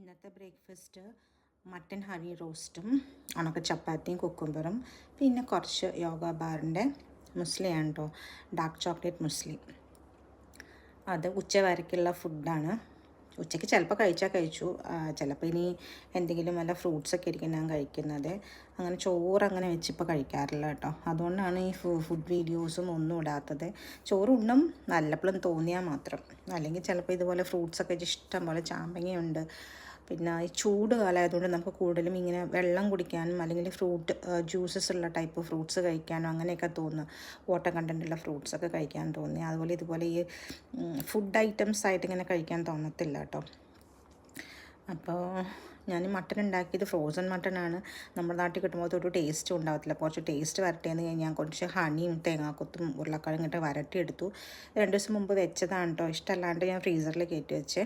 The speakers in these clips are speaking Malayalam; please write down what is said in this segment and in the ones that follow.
ഇന്നത്തെ ബ്രേക്ക്ഫാസ്റ്റ് മട്ടൻ ഹണി റോസ്റ്റും ഉണക്ക ചപ്പാത്തിയും കുക്കുംബറും പിന്നെ കുറച്ച് യോഗ ബാറിൻ്റെ മുസ്ലിയാണ് കേട്ടോ, ഡാർക്ക് ചോക്ലേറ്റ് മുസ്ലി. അത് ഉച്ചവരയ്ക്കുള്ള ഫുഡാണ്. ഉച്ചയ്ക്ക് ചിലപ്പോൾ കഴിച്ചു, ചിലപ്പോൾ ഇനി എന്തെങ്കിലും വല്ല ഫ്രൂട്ട്സൊക്കെ ആയിരിക്കും ഞാൻ കഴിക്കുന്നത്. അങ്ങനെ ചോറ് അങ്ങനെ വെച്ചിപ്പോൾ കഴിക്കാറില്ല കേട്ടോ. അതുകൊണ്ടാണ് ഈ ഫുഡ് വീഡിയോസും ഒന്നും ഇടാത്തത്. ചോറ് ഉണ്ണും നല്ലപ്പോഴും തോന്നിയാൽ മാത്രം. അല്ലെങ്കിൽ ചിലപ്പോൾ ഇതുപോലെ ഫ്രൂട്ട്സൊക്കെ ഇഷ്ടം പോലെ ചാമ്പങ്ങയുണ്ട്. പിന്നെ ഈ ചൂട് കാലമായതുകൊണ്ട് നമുക്ക് കൂടുതലും ഇങ്ങനെ വെള്ളം കുടിക്കാനും അല്ലെങ്കിൽ ഫ്രൂട്ട് ജ്യൂസസ് ഉള്ള ടൈപ്പ് ഫ്രൂട്ട്സ് കഴിക്കാനും അങ്ങനെയൊക്കെ തോന്നുന്നു. വാട്ടർ കണ്ടൻറ്റുള്ള ഫ്രൂട്ട്സൊക്കെ കഴിക്കാൻ തോന്നി. അതുപോലെ ഇതുപോലെ ഈ ഫുഡ് ഐറ്റംസ് ആയിട്ട് ഇങ്ങനെ കഴിക്കാൻ തോന്നത്തില്ല കേട്ടോ. അപ്പോൾ ഞാൻ മട്ടൺ ഉണ്ടാക്കിയത് ഫ്രോസൺ മട്ടനാണ്. നമ്മുടെ നാട്ടിൽ കിട്ടുമ്പോൾ ഒരു ടേസ്റ്റും ഉണ്ടാകത്തില്ല. കുറച്ച് ടേസ്റ്റ് വരട്ടേന്ന് കഴിഞ്ഞാൽ കുറച്ച് ഹണിയും തേങ്ങാക്കൊത്തും ഉരുളക്കിഴങ്ങ് ഇട്ട് വരട്ടിയെടുത്തു. 2 ദിവസം മുമ്പ് വെച്ചതാണ് കേട്ടോ. ഇഷ്ടമല്ലാണ്ട് ഞാൻ ഫ്രീസറിൽ കയറ്റി വെച്ചേ.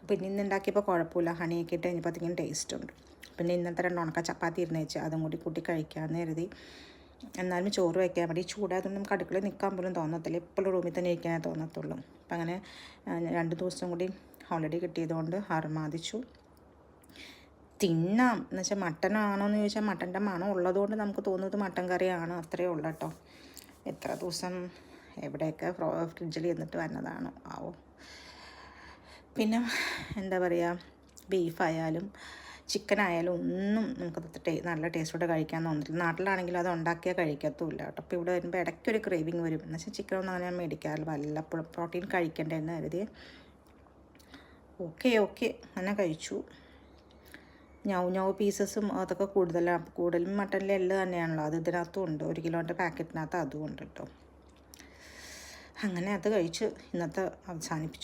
പിന്നെ ഇന്ന് ഉണ്ടാക്കിയപ്പോൾ കുഴപ്പമില്ല, ഹണിയൊക്കെ ഇട്ട് കഴിഞ്ഞപ്പോഴത്തേക്കും ടേസ്റ്റ് ഉണ്ട്. പിന്നെ ഇന്നത്തെ 2 ഉണക്ക ചപ്പാത്തി ഇരുന്ന് വെച്ച് അതും കൂടി കൂട്ടി കഴിക്കാമെന്ന് കരുതി. എന്നാലും ചോറ് വയ്ക്കാൻ വേണ്ടി ചൂടായതുകൊണ്ട് നമുക്ക് അടുക്കളയിൽ നിൽക്കാൻ പോലും തോന്നത്തില്ല, എപ്പോഴും റൂമിൽ തന്നെ ഇരിക്കാനേ തോന്നത്തുള്ളൂ. അപ്പം അങ്ങനെ 2 ദിവസം കൂടി ഹോളിഡേ കിട്ടിയതുകൊണ്ട് ആർമാദിച്ചു. തിന്നാം എന്ന് വെച്ചാൽ മട്ടനാണോ എന്ന് ചോദിച്ചാൽ മട്ടൻ്റെ മണം ഉള്ളതുകൊണ്ട് നമുക്ക് തോന്നുന്നത് മട്ടൻ കറിയാണ്, അത്രയേ ഉള്ളൂ കേട്ടോ. എത്ര ദിവസം എവിടെയൊക്കെ ഫ്രിഡ്ജിൽ ഇരുന്നിട്ട് വന്നതാണോ ആവോ. പിന്നെ എന്താ പറയുക, ബീഫായാലും ചിക്കനായാലും ഒന്നും നമുക്ക് നല്ല ടേസ്റ്റോടെ കഴിക്കാൻ തോന്നില്ല. നാട്ടിലാണെങ്കിലും അത് ഉണ്ടാക്കിയാൽ കഴിക്കത്തുമില്ല കേട്ടോ. അപ്പോൾ ഇവിടെ വരുമ്പോൾ ഇടയ്ക്കൊരു ക്രേവിങ് വരും. എന്ന് വെച്ചാൽ ചിക്കനൊന്നും അങ്ങനെ ഞാൻ മേടിക്കാറില്ല, വല്ലപ്പോഴും പ്രോട്ടീൻ കഴിക്കേണ്ടതെന്ന് കരുതി. ഓക്കെ അങ്ങനെ കഴിച്ചു. ഞൗ പീസസും അതൊക്കെ കൂടുതലും മട്ടനിൽ എല്ല് തന്നെയാണല്ലോ, അത് ഇതിനകത്തും ഉണ്ട്. 1 കിലോൻ്റെ പാക്കറ്റിനകത്ത് അതും ഉണ്ട് കേട്ടോ. അങ്ങനെ അത് കഴിച്ച് ഇന്നത്തെ അവസാനിപ്പിച്ചു.